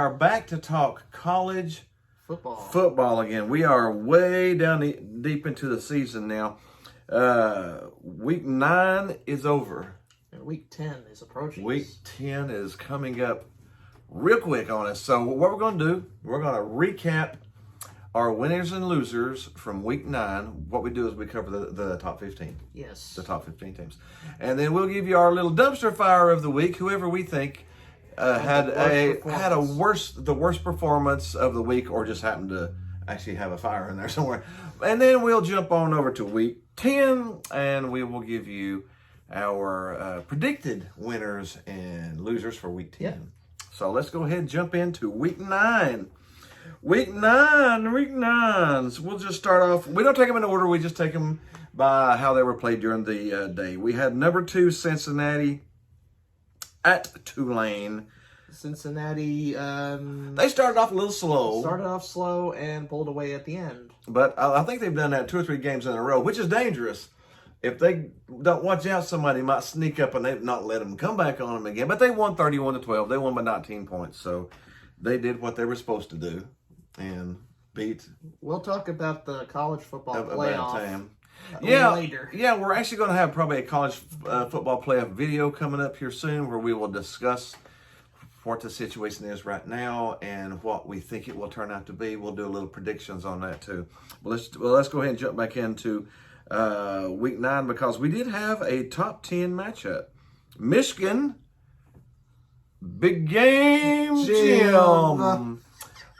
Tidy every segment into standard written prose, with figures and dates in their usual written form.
are back to talk college football again. We are way down deep into the season now. Week 9 is over. And week 10 is approaching. Week 10 is coming up real quick on us. So what we're going to do, we're going to recap our winners and losers from week 9. What we do is we cover the top 15. Yes. The top 15 teams. And then we'll give you our little dumpster fire of the week, whoever we think had the worst performance of the week, or just happened to actually have a fire in there somewhere. And then we'll jump on over to week 10, and we will give you our predicted winners and losers for week 10. Yep. So let's go ahead and jump into week 9. Week 9. So we'll just start off. We don't take them in order. We just take them by how they were played during the day. We had number 2 Cincinnati at Tulane. Cincinnati. They started off a little slow. Started off slow and pulled away at the end. But I think they've done that 2 or 3 games in a row, which is dangerous. If they don't watch out, somebody might sneak up and they not let them come back on them again. But they won 31-12. They won by 19 points. So they did what they were supposed to do and beat. We'll talk about the college football playoff later. Yeah, we're actually going to have probably a college football playoff video coming up here soon where we will discuss what the situation is right now and what we think it will turn out to be. We'll do a little predictions on that too. Let's go ahead and jump back into week 9 because we did have a top 10 matchup. Michigan, big game Jim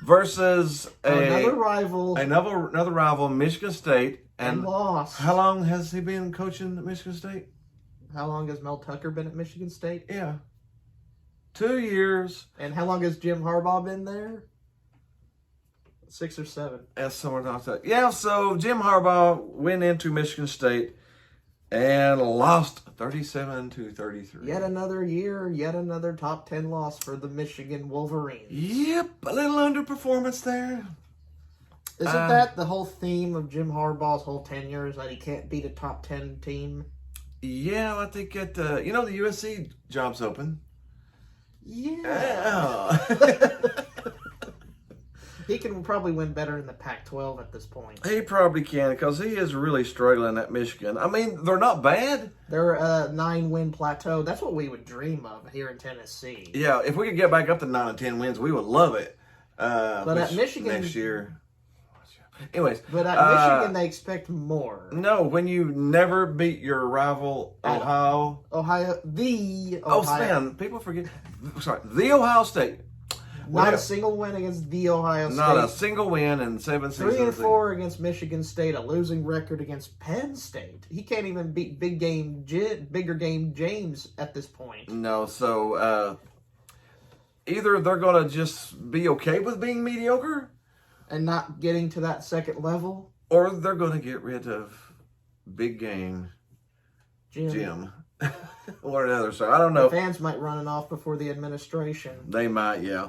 versus another rival, Michigan State. And lost. How long has he been coaching at Michigan State? How long has Mel Tucker been at Michigan State? Yeah. 2 years. And how long has Jim Harbaugh been there? 6 or 7. That's somewhere down there. Yeah, so Jim Harbaugh went into Michigan State and lost 37-33. Yet another year, yet another top 10 loss for the Michigan Wolverines. Yep, a little underperformance there. Isn't that the whole theme of Jim Harbaugh's whole tenure, is that he can't beat a top 10 team? Yeah, I think the USC job's open. Yeah. He can probably win better in the Pac-12 at this point. He probably can because he is really struggling at Michigan. I mean, they're not bad. They're a 9-win plateau. That's what we would dream of here in Tennessee. Yeah, if we could get back up to 9 and 10 wins, we would love it. But at Michigan next year. Anyways, but at Michigan they expect more. No, when you never beat your rival Ohio. Oh, man, people forget. Sorry, the Ohio State. Not a single win against the Ohio State. Not a single win in 7 seasons. 3-4 against Michigan State. A losing record against Penn State. He can't even beat bigger game James at this point. No, so either they're going to just be okay with being mediocre and not getting to that second level, or they're going to get rid of big game Jim. Or another. So I don't know. The fans might run it off before the administration. They might, yeah.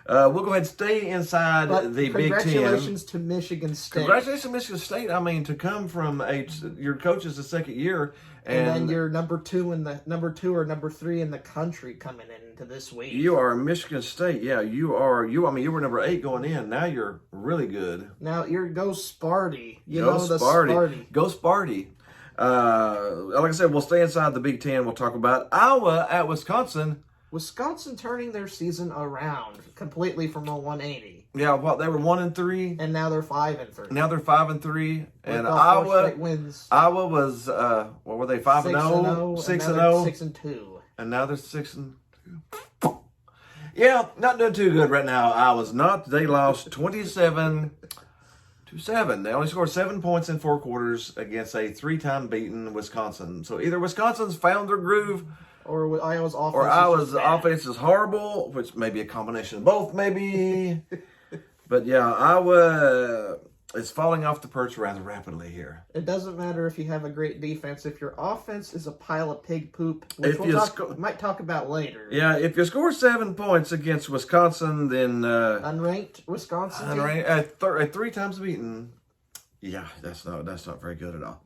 We'll go ahead and stay inside the Big Ten. Congratulations to Michigan State. Congratulations to Michigan State. I mean, to come from your coach is the second year, and then you're number 2 or number 3 in the country coming into this week. You are Michigan State. Yeah, you are. I mean, you were number 8 going in. Now you're really good. Now go Sparty. Go Sparty. Go Sparty. Like I said, we'll stay inside the Big Ten. We'll talk about Iowa at Wisconsin. Wisconsin turning their season around completely from a 180. Yeah, they were 1-3, and now they're 5-3. Now they're 5-3, and Iowa wins. Iowa was what were they? 5-0, 6-0, 6-2, and now they're 6-2. Yeah, not doing too good right now. Iowa's not. They lost 27-7. They only scored 7 points in 4 quarters against a 3-time beaten Wisconsin. So either Wisconsin's found their groove, or Iowa's offense is horrible, which may be a combination of both, maybe. But yeah, Iowa is falling off the perch rather rapidly here. It doesn't matter if you have a great defense. If your offense is a pile of pig poop, which we might talk about later. Yeah, if you score 7 points against Wisconsin, then unranked Wisconsin, at 3 times beaten. Yeah, that's not very good at all.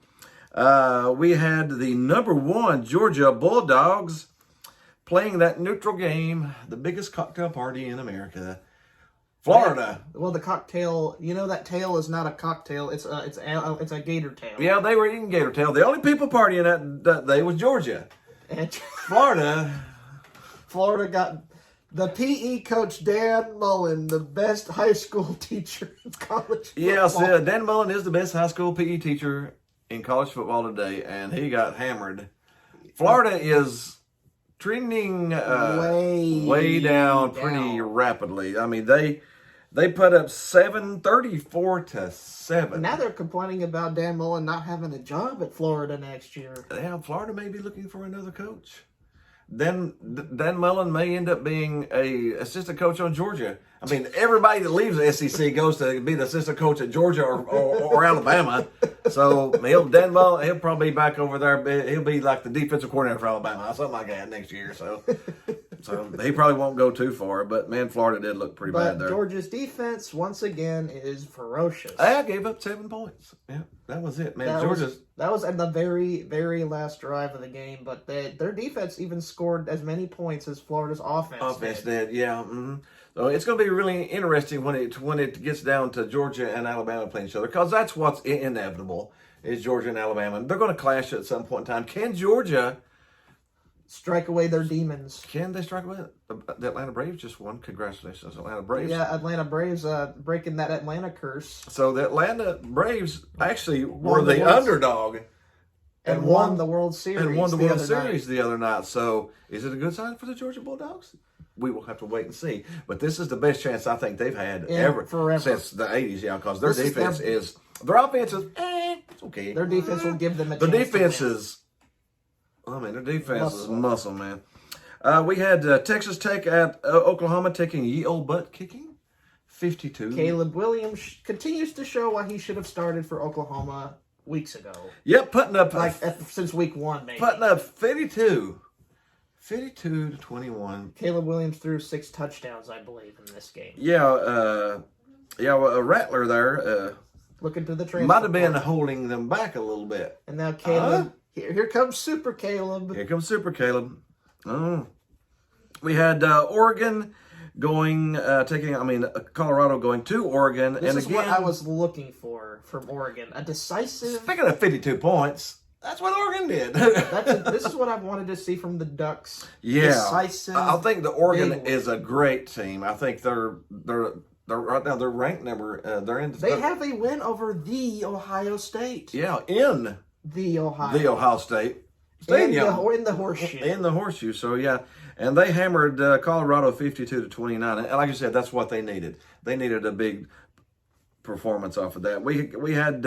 We had the number 1 Georgia Bulldogs playing that neutral game, the biggest cocktail party in America. Florida. Well, the cocktail, that tail is not a cocktail. It's a gator tail. Yeah, they were eating gator tail. The only people partying that day was Georgia. And Florida got the PE coach Dan Mullen, the best high school teacher in college football. Yes, Dan Mullen is the best high school PE teacher in college football today, and he got hammered. Florida is trending way down pretty rapidly. I mean, they put up 34-7. Now they're complaining about Dan Mullen not having a job at Florida next year. Yeah, Florida may be looking for another coach. Then Dan Mullen may end up being a assistant coach on Georgia. I mean, everybody that leaves the SEC goes to be the assistant coach at Georgia or Alabama. So Dan Mullen, he'll probably be back over there. He'll be like the defensive coordinator for Alabama, something like that next year. So he probably won't go too far. But man, Florida did look pretty bad there. Georgia's defense once again is ferocious. I gave up 7 points. Yeah, that was it, man. That was at the very, very last drive of the game, but their defense even scored as many points as Florida's offense did. Yeah. Mm-hmm. So it's going to be really interesting when it gets down to Georgia and Alabama playing each other, because that's what's inevitable is Georgia and Alabama. They're going to clash at some point in time. Can Georgia strike away their demons? Can they strike away? The Atlanta Braves just won. Congratulations, Atlanta Braves. Yeah, Atlanta Braves breaking that Atlanta curse. So the Atlanta Braves actually were the underdog and won the World Series. And won the World Series the other night. So is it a good sign for the Georgia Bulldogs? We will have to wait and see. But this is the best chance I think they've had forever since the 80s, because their defense their offense is, it's okay. Their defense will give them a chance. Their defense is muscle, man. We had Texas Tech at Oklahoma taking ye old butt kicking, 52. Caleb Williams continues to show why he should have started for Oklahoma weeks ago. Yep, putting up since week 1, maybe. Putting up 52-21. Caleb Williams threw 6 touchdowns, I believe, in this game. Yeah, a Rattler there. Looking to the transfer might have been holding them back a little bit. And now Caleb, here comes Super Caleb. Here comes Super Caleb. Oh. We had Oregon Colorado going to Oregon. This is what I was looking for from Oregon. A decisive... Speaking of 52 points, that's what Oregon did. This is what I wanted to see from the Ducks. Yeah. Decisive. I think the Oregon is a great team. I think they're right now, they're ranked number, they have a win over the Ohio State. Yeah, in the Ohio State. In the horseshoe. In the horseshoe. So, yeah. And they hammered Colorado 52-29. And like I said, that's what they needed. They needed a big performance off of that. We had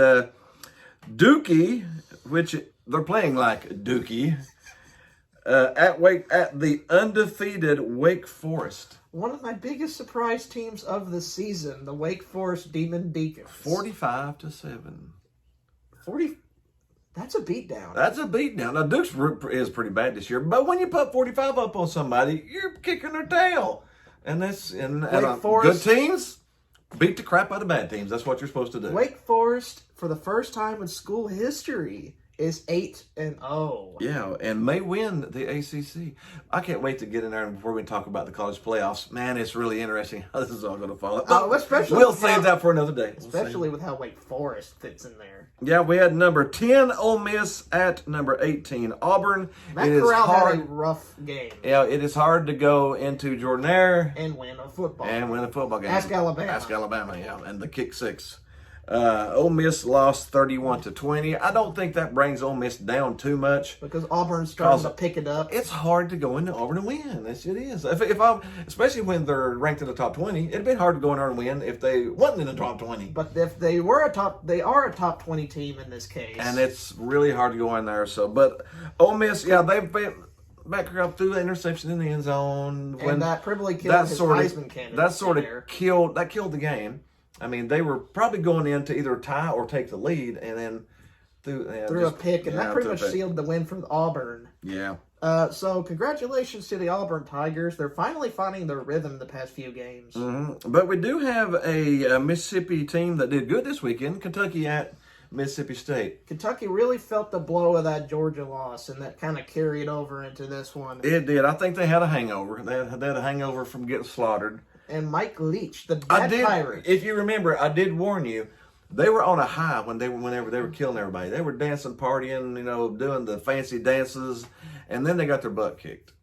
Dookie, which they're playing like Dookie, at the undefeated Wake Forest. One of my biggest surprise teams of the season, the Wake Forest Demon Deacons. 45-7. 40. That's a beatdown. Now, Duke's is pretty bad this year, but when you put 45 up on somebody, you're kicking their tail. And Wake Forest, good teams beat the crap out of bad teams. That's what you're supposed to do. Wake Forest, for the first time in school history, is 8-0. Yeah, and may win the ACC. I can't wait to get in there before we talk about the college playoffs. Man, it's really interesting how this is all going to fall. We'll save that for another day. Especially with how Wake Forest fits in there. Yeah, we had number 10 Ole Miss at number 18 Auburn. Matt Corral had a rough game. Yeah, it is hard to go into Jordan-Hare and win a football game. Ask Alabama, yeah, and the kick 6. Ole Miss lost 31-20. I don't think that brings Ole Miss down too much because Auburn's trying to pick it up. It's hard to go into Auburn and win. It is. Especially when they're ranked in the top 20, it'd be hard to go in there and win if they wasn't in the top 20. But if they are a top 20 team in this case, and it's really hard to go in there. So, but Ole Miss, yeah, they've been back up through the interception in the end zone. And that probably killed his Heisman candidate. That killed the game. I mean, they were probably going in to either tie or take the lead, and then threw a pick, and that pretty much sealed the win for Auburn. Yeah. So congratulations to the Auburn Tigers. They're finally finding their rhythm the past few games. Mm-hmm. But we do have a Mississippi team that did good this weekend, Kentucky at Mississippi State. Kentucky really felt the blow of that Georgia loss, and that kind of carried over into this one. It did. I think they had a hangover. They had a hangover from getting slaughtered. And Mike Leach, the bad pirate. If you remember, I did warn you. They were on a high whenever they were killing everybody. They were dancing, partying, doing the fancy dances, and then they got their butt kicked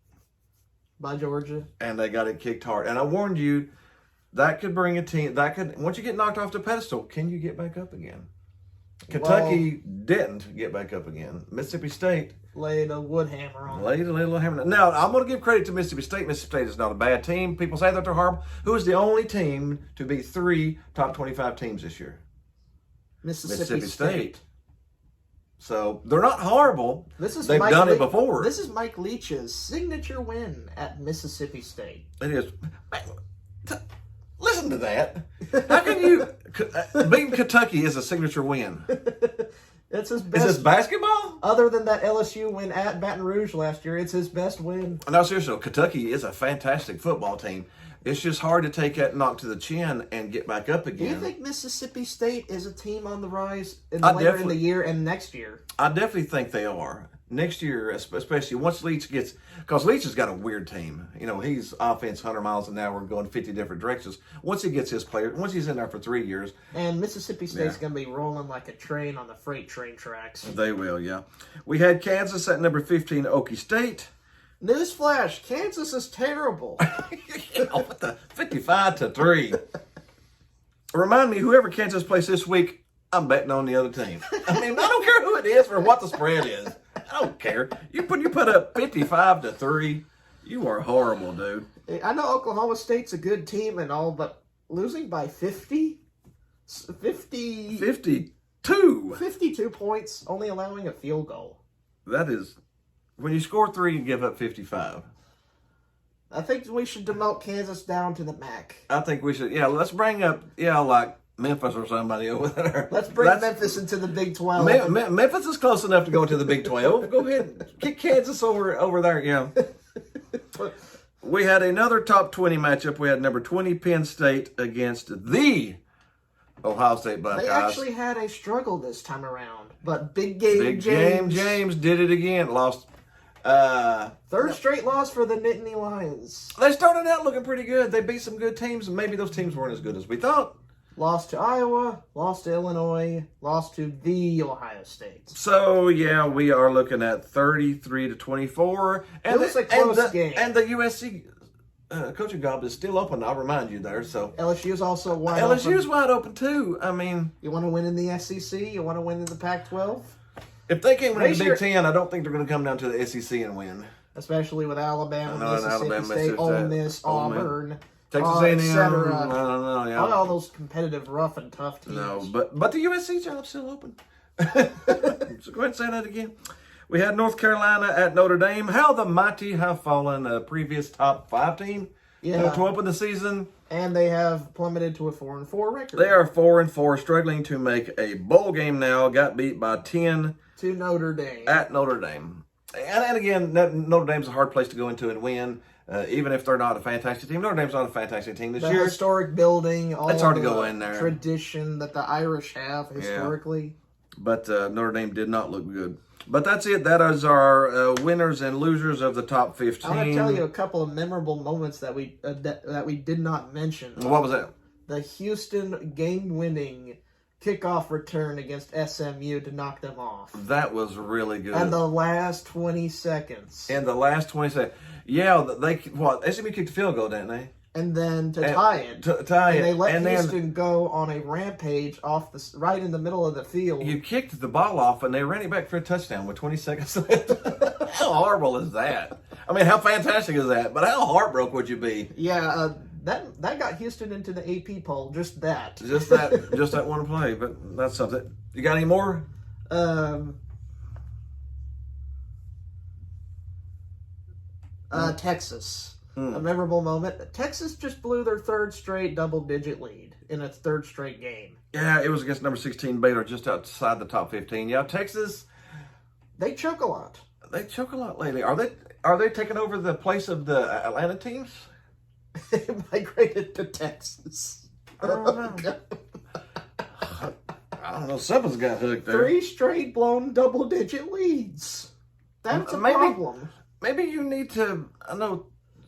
By Georgia. And they got it kicked hard. And I warned you, that could bring a team. That could, once you get knocked off the pedestal, can you get back up again? Kentucky didn't get back up again. Mississippi State laid a wood hammer on. Laid a little hammer. Now, I'm going to give credit to Mississippi State. Mississippi State is not a bad team. People say that they're horrible. Who is the only team to beat 3 top 25 teams this year? Mississippi State. So they're not horrible. They've done it before. This is Mike Leach's signature win at Mississippi State. It is. Listen to that. How can you beating Kentucky is a signature win? It's his best. Is this basketball? Other than that LSU win at Baton Rouge last year, it's his best win. No, seriously, Kentucky is a fantastic football team. It's just hard to take that knock to the chin and get back up again. Do you think Mississippi State is a team on the rise later in the year and next year? I definitely think they are. Next year, especially once Leach gets, because Leach has got a weird team. He's offense 100 miles an hour going 50 different directions. Once he gets his player, once he's in there for 3 years. And Mississippi State's going to be rolling like a train on the freight train tracks. They will, yeah. We had Kansas at number 15, Okie State. Newsflash, Kansas is terrible. What the 55-3. Remind me, whoever Kansas plays this week, I'm betting on the other team. I mean, I don't care who it is or what the spread is. I don't care. You put up 55-3. You are horrible, dude. I know Oklahoma State's a good team and all, but losing by 52 points, only allowing a field goal. That is, when you score 3 and give up 55. I think we should demote Kansas down to the MAC. I think we should, let's bring up, like Memphis or somebody over there. Let's bring Memphis into the Big 12. Memphis is close enough to go into the Big 12. Go ahead, kick Kansas over there, yeah. We had another top 20 matchup. We had number 20 Penn State against the Ohio State Buckeyes. They actually had a struggle this time around, but Big Game James did it again. Lost. Third straight loss for the Nittany Lions. They started out looking pretty good. They beat some good teams, and maybe those teams weren't as good as we thought. Lost to Iowa, lost to Illinois, lost to the Ohio State. So, we are looking at 33-24. And it was a close game. And the USC coaching job is still open, I'll remind you there. So LSU is also wide open. LSU is wide open, too. I mean... You want to win in the SEC? You want to win in the Pac-12? If they can't win in the Big Ten, I don't think they're going to come down to the SEC and win. Especially with Alabama, Mississippi State, Ole Miss, Auburn... Texas A&M, etc. I don't know, yeah. All those competitive, rough and tough teams. No, but the USC job's still open. So go ahead and say that again. We had North Carolina at Notre Dame. How the mighty have fallen, a previous top 5 team to open the season. And they have plummeted to a 4-4 record. They are 4-4, struggling to make a bowl game now. Got beat by 10 to Notre Dame. At Notre Dame. And again, Notre Dame's a hard place to go into and win. Even if they're not a fantastic team. Notre Dame's not a fantastic team this year. The historic building, all it's hard to go in there. Tradition that the Irish have historically. Yeah. But Notre Dame did not look good. But that's it. That is our winners and losers of the top 15. I want to tell you a couple of memorable moments that we did not mention. What was that? The Houston game-winning kickoff return against SMU to knock them off. That was really good. And the last 20 seconds. Yeah, SMU kicked the field goal, didn't they? And then tie it. To tie it. And they let Houston go on a rampage right in the middle of the field. You kicked the ball off, and they ran it back for a touchdown with 20 seconds left. How horrible is that? I mean, how fantastic is that? But how heartbroken would you be? Yeah, that got Houston into the AP poll. Just that. Just that one play. But that's something. You got any more? Texas. A memorable moment. Texas just blew their third straight double-digit lead in its third straight game. Yeah, it was against number 16 Baylor, just outside the top 15. Yeah, Texas. They choke a lot. They choke a lot lately. Are they taking over the place of the Atlanta teams? They migrated to Texas. I don't know. I don't know. Something's got hooked there. 3 straight blown double-digit leads. That's a problem. Maybe you need to,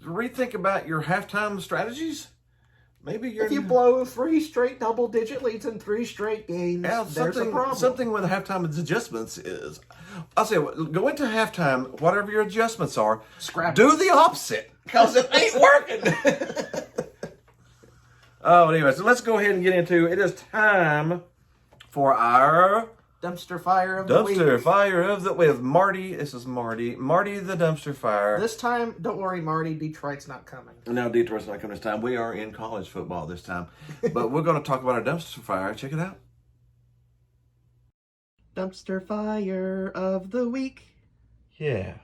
rethink about your halftime strategies. Maybe you're... If you blow 3 straight double-digit leads in 3 straight games, there's a problem. Something with halftime adjustments is... I'll say, go into halftime, whatever your adjustments are, do the opposite, because it ain't working. Oh, anyway, so let's go ahead and get into it. It is time for our... Dumpster fire of the week. Dumpster fire of the... With Marty. This is Marty. Marty the dumpster fire. This time, don't worry, Marty, Detroit's not coming. No, Detroit's not coming this time. We are in college football this time. But we're going to talk about our dumpster fire. Check it out. Dumpster fire of the week. Yeah.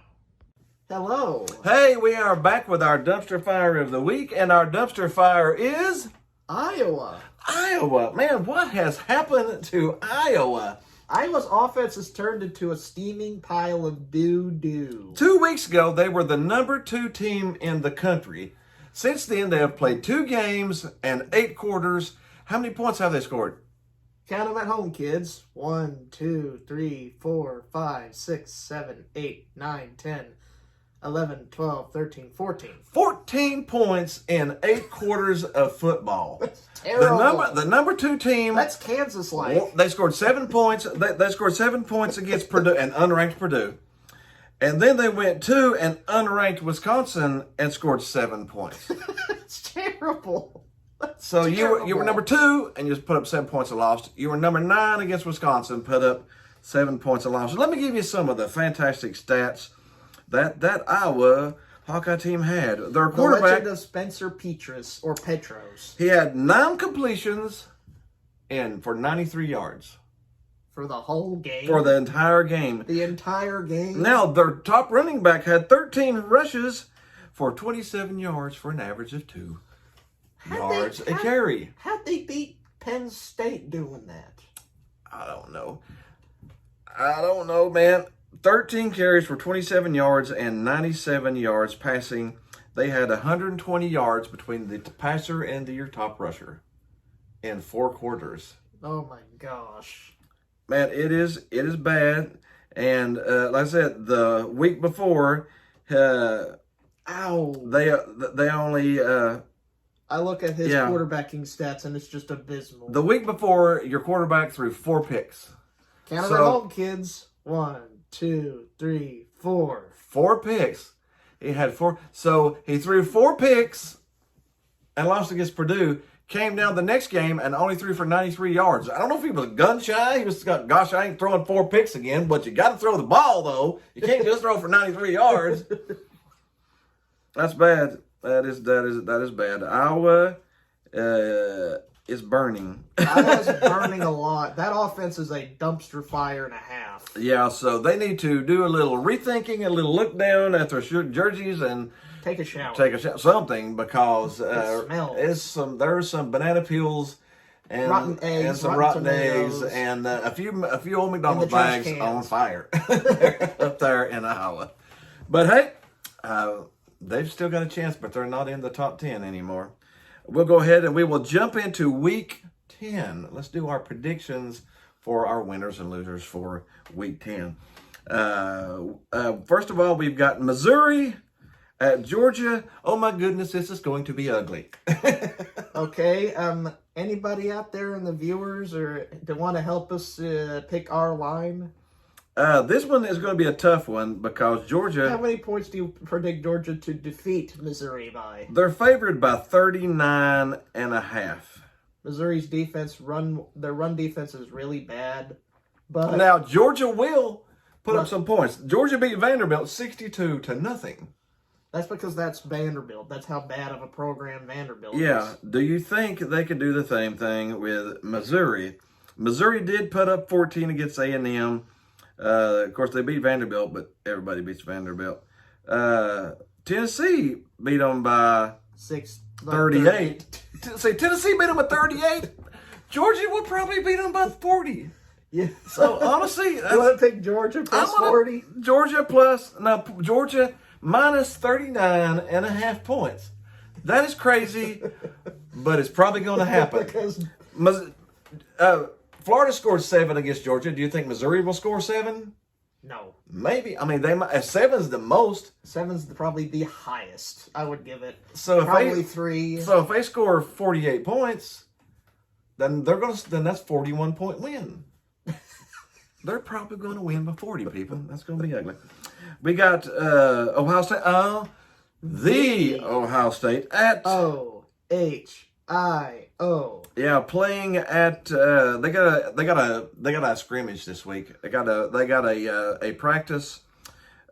Hello. Hey, we are back with our dumpster fire of the week, and our dumpster fire is... Iowa. Iowa. Man, what has happened to Iowa? Iowa's offense has turned into a steaming pile of doo-doo. 2 weeks ago, they were the number 2 team in the country. Since then, they have played 2 games and 8 quarters. How many points have they scored? Count them at home, kids. 1, 2, 3, 4, 5, 6, 7, 8, 9, 10, 11, 12, 13, 14. 14 points in 8 quarters of football. That's terrible. The number 2 team. That's Kansas-like. They scored 7 points. They scored 7 points against Purdue, an unranked Purdue. And then they went to an unranked Wisconsin and scored 7 points. It's terrible. So you were number 2 and you just put up 7 points and lost. You were number 9 against Wisconsin, put up 7 points and lost. So let me give you some of the fantastic stats that Iowa Hawkeye team had. Their quarterback, the legend of Spencer Petras or Petros. He had 9 completions for 93 yards. For the whole game? For the entire game. The entire game? Now, their top running back had 13 rushes for 27 yards for an average of 2 yards a carry. How'd they beat Penn State doing that? I don't know, man. 13 carries for 27 yards and 97 yards passing. They had 120 yards between the passer and your top rusher in 4 quarters. Oh my gosh. Man, it is bad. And like I said, the week before, they only... I look at his quarterbacking stats and it's just abysmal. The week before, your quarterback threw 4 picks. Count them at home, kids. 1, 2, 3, 4. 4 picks. He had 4. So he threw 4 picks and lost against Purdue. Came down the next game and only threw for 93 yards. I don't know if he was gun shy. He was, gosh, I ain't throwing 4 picks again. But you got to throw the ball, though. You can't just throw for 93 yards. That's bad. That is bad. Iowa is burning. Iowa's burning a lot. That offense is a dumpster fire and a half. Yeah, so they need to do a little rethinking, a little look down at their jerseys and take a shower. Something, because there's some banana peels and rotten eggs, and some rotten eggs and a few old McDonald's bags on fire up there in Iowa. But hey, they've still got a chance, but they're not in the top 10 anymore. We'll go ahead and we will jump into week 10. Let's do our predictions for our winners and losers for week 10. First of all, we've got Missouri at Georgia. Oh my goodness, this is going to be ugly. Okay, anybody out there in the viewers or that want to help us pick our line? This one is going to be a tough one because Georgia... How many points do you predict Georgia to defeat Missouri by? They're favored by 39.5. Missouri's their run defense is really bad. But now, Georgia will put up some points. Georgia beat Vanderbilt 62-0. That's because that's Vanderbilt. That's how bad of a program Vanderbilt is. Yeah. Do you think they could do the same thing with Missouri? Missouri did put up 14 against A&M. Of course, they beat Vanderbilt, but everybody beats Vanderbilt. Tennessee beat them by 38. See, Tennessee beat them by 38. Georgia will probably beat them by 40. Yeah. So, honestly... You want to pick Georgia plus 40? Georgia minus 39.5 points. That is crazy, but it's probably going to happen. Because Florida scored 7 against Georgia. Do you think Missouri will score 7? No. Maybe. I mean, they might. 7's the most. 7's probably the highest I would give it. So probably 3. So if they score 48 points, then that's 41-point win. They're probably going to win by 40, people. That's going to be ugly. We got Ohio State. The Ohio State at OHIO. Yeah, playing at they got a scrimmage this week. They got a practice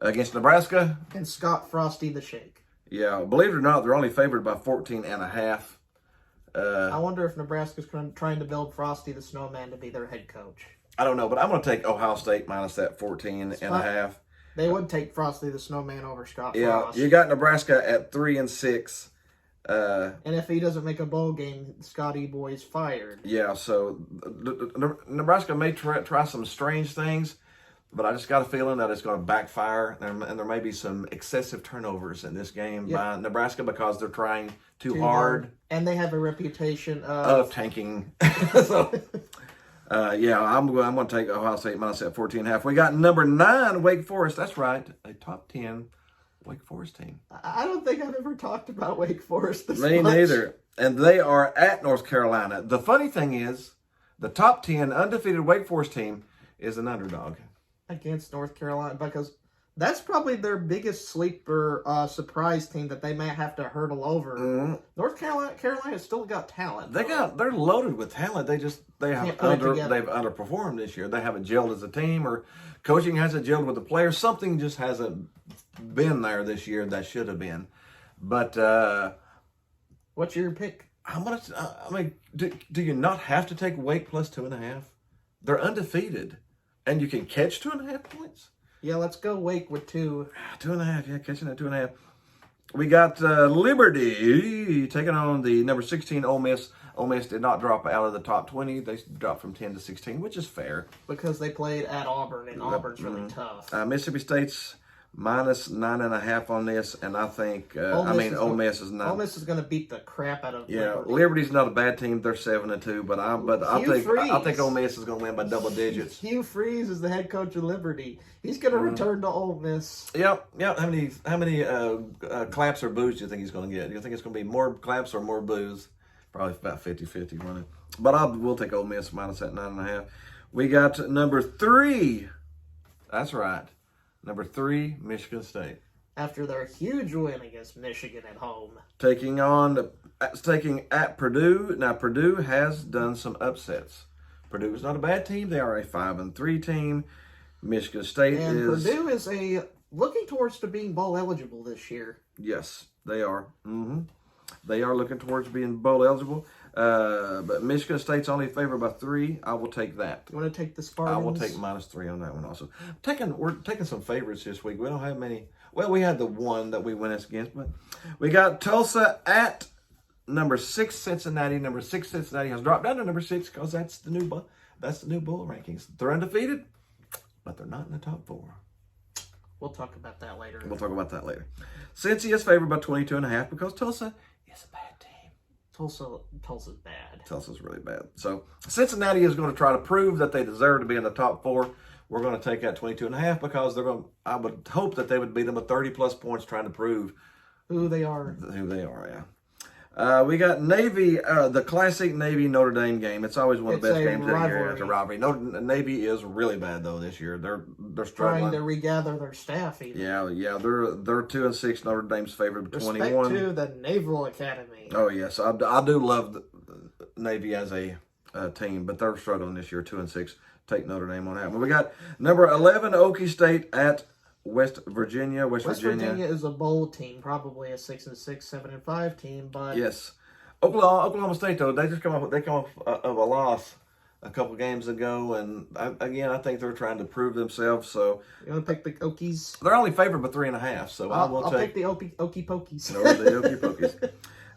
against Nebraska. And Scott Frosty the Shake. Yeah, believe it or not, they're only favored by 14.5. I wonder if Nebraska's trying to build Frosty the Snowman to be their head coach. I don't know, but I'm going to take Ohio State minus that 14.5. They would take Frosty the Snowman over Scott Yeah, Frost. you got Nebraska at 3-6. And if he doesn't make a bowl game, Scotty Boy's fired. Yeah, so Nebraska may try some strange things, but I just got a feeling that it's going to backfire, and there may be some excessive turnovers in this game by Nebraska because they're trying too hard. And they have a reputation of tanking. So, I'm going to take Ohio State minus that 14.5. We got number 9, Wake Forest. That's right, a top 10 Wake Forest team. I don't think I've ever talked about Wake Forest this Me much. neither. And they are at North Carolina. The funny thing is, the top 10 undefeated Wake Forest team is an underdog. Against North Carolina, because that's probably their biggest sleeper surprise team that they may have to hurdle over. Mm-hmm. North Carolina's still got talent. They're loaded with talent. They've underperformed this year. They haven't gelled as a team, or coaching hasn't gelled with the players. Something just hasn't been there this year that should have been. But what's your pick? I'm gonna. I mean, do you not have to take Wake plus 2.5? They're undefeated, and you can catch 2.5 points. Yeah, let's go Wake with 2. 2.5. Yeah, catching at 2.5. We got Liberty taking on the number 16 Ole Miss. Ole Miss did not drop out of the top 20. They dropped from 10 to 16, which is fair because they played at Auburn, and Auburn's really tough. Mississippi State's minus 9.5 on this, and I think Ole Miss is not. Ole Miss is going to beat the crap out of Liberty. Liberty's not a bad team. They're 7-2, but I think Ole Miss is going to win by double digits. Hugh Freeze is the head coach of Liberty. He's going to return to Ole Miss. Yep. How many claps or boos do you think he's going to get? Do you think it's going to be more claps or more boos? Probably about 50-50, won't it? But we'll take Ole Miss minus that 9.5. We got number 3. That's right. Number 3, Michigan State. After their huge win against Michigan at home. Taking at Purdue. Now, Purdue has done some upsets. Purdue is not a bad team. They are a 5-3 team. Michigan State Purdue is looking towards to being bowl eligible this year. Yes, they are. Mm-hmm. They are looking towards being bowl eligible. But Michigan State's only favored by 3. I will take that. You want to take the Spartans? I will take minus 3 on that one also. We're taking some favorites this week. We don't have many. Well, we had the one that we went against, but we got Tulsa at number 6 Cincinnati. Number 6 Cincinnati has dropped down to number 6 because that's the new bowl rankings. They're undefeated, but they're not in the top 4. We'll talk about that later. Cincy is favored by 22.5 because Tulsa is a bad team. Tulsa's bad. Tulsa's really bad. So Cincinnati is going to try to prove that they deserve to be in the top 4. We're going to take that 22.5 because I would hope that they would beat them with 30-plus points trying to prove who they are. Yeah. We got Navy, the classic Navy Notre Dame game. It's always one of the best games of the year. It's a rivalry. Navy is really bad though this year. They're struggling. Trying to regather their staff. Even. Yeah. They're 2-6. Notre Dame's favored by 21. Respect to the Naval Academy. Oh yes, I do love the Navy as a team, but they're struggling this year. 2-6. Take Notre Dame on that one. We got number 11 Okie State at West Virginia. West Virginia is a bowl team, probably a 6-6, 7-5 team, but yes. Oklahoma State though, they come off of a loss a couple games ago, and I think they're trying to prove themselves. So you want to pick the Okies? They're only favored by 3.5. So I'll take the Okie Pokies. No, the Okie Pokies.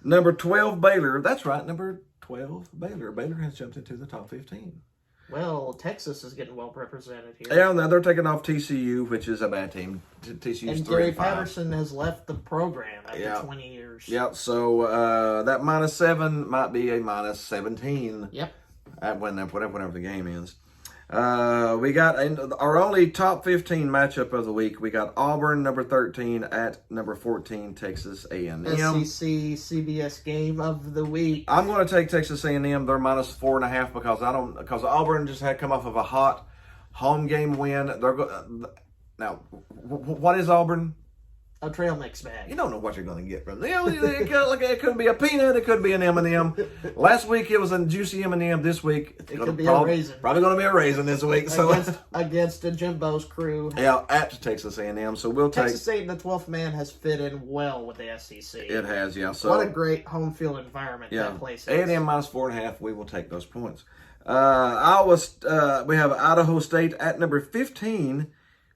Number 12 Baylor. That's right, number 12 Baylor. Baylor has jumped into the top 15. Well, Texas is getting well represented here. Yeah, now they're taking off TCU, which is a bad team. TCU's 3-5. And Gary Patterson has left the program after 20 years. Yeah, so that -7 might be a -17. Yep. Whenever the game ends. We got our only top 15 matchup of the week. We got Auburn, number 13, at number 14, Texas A&M. SEC CBS game of the week. I'm going to take Texas A&M. They're minus 4.5 because Auburn just had come off of a hot home game win. Now, what is Auburn? A trail mix bag. You don't know what you're going to get from them. It could be a peanut. It could be an M&M. Last week it was a juicy M&M. This week it could be a raisin. Probably going to be a raisin this week. Against a Jimbo's crew. Yeah, at Texas A&M. So we'll take Texas A&M, the 12th man, has fit in well with the SEC. It has, yeah. So what a great home field environment that place is. A&M minus 4.5. We will take those points. We have Idaho State at number 15.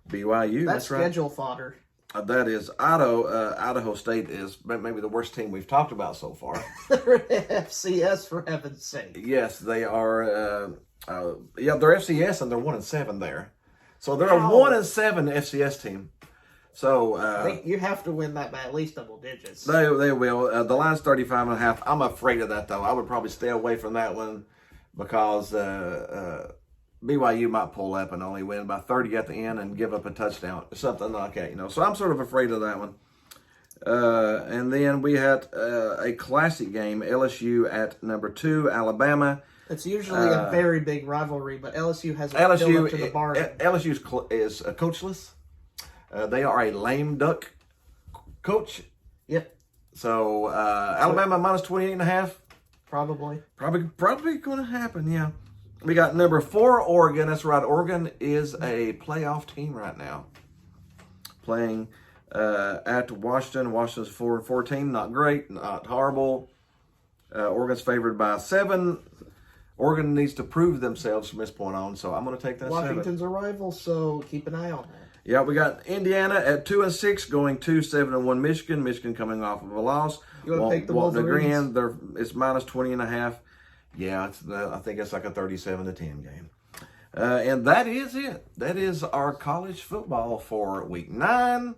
BYU. That's right. Schedule fodder. That is Idaho State is maybe the worst team we've talked about so far. They're FCS, for heaven's sake. Yes, they are. They're FCS and they're 1-7 there, so they're a 1-7 FCS team. So you have to win that by at least double digits. They will. The line's 35.5. I'm afraid of that though. I would probably stay away from that one because BYU might pull up and only win by 30 at the end and give up a touchdown or something like that, So I'm sort of afraid of that one. And then we had a classic game, LSU at number 2, Alabama. It's usually a very big rivalry, but LSU has built up to the bargain. LSU is coachless. They are a lame duck coach. Yep. So Alabama minus 28.5. Probably going to happen, yeah. We got number 4, Oregon. That's right. Oregon is a playoff team right now. Playing at Washington. Washington's 4-4 team. Not great. Not horrible. Oregon's favored by 7. Oregon needs to prove themselves from this point on, so I'm going to take that 7. Washington's a rival, so keep an eye on that. Yeah, we got Indiana at 2-6, going to 7-1 Michigan. Michigan coming off of a loss. You want to take the Wolverines? It's minus 20.5. Yeah, I think it's like a 37-10 game. And that is it. That is our college football for week 9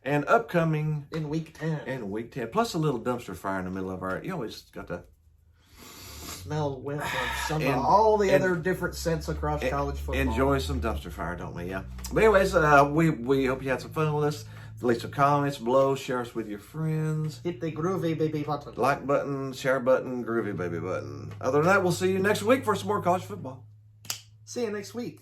and upcoming in week 10. In week 10. Plus a little dumpster fire in the middle of our. You always got to smell whiff of all the other different scents across college football. Enjoy some dumpster fire, don't we? Yeah. But anyways, we hope you had some fun with us. Leave some comments below. Share us with your friends. Hit the groovy baby button. Like button, share button, groovy baby button. Other than that, we'll see you next week for some more college football. See you next week.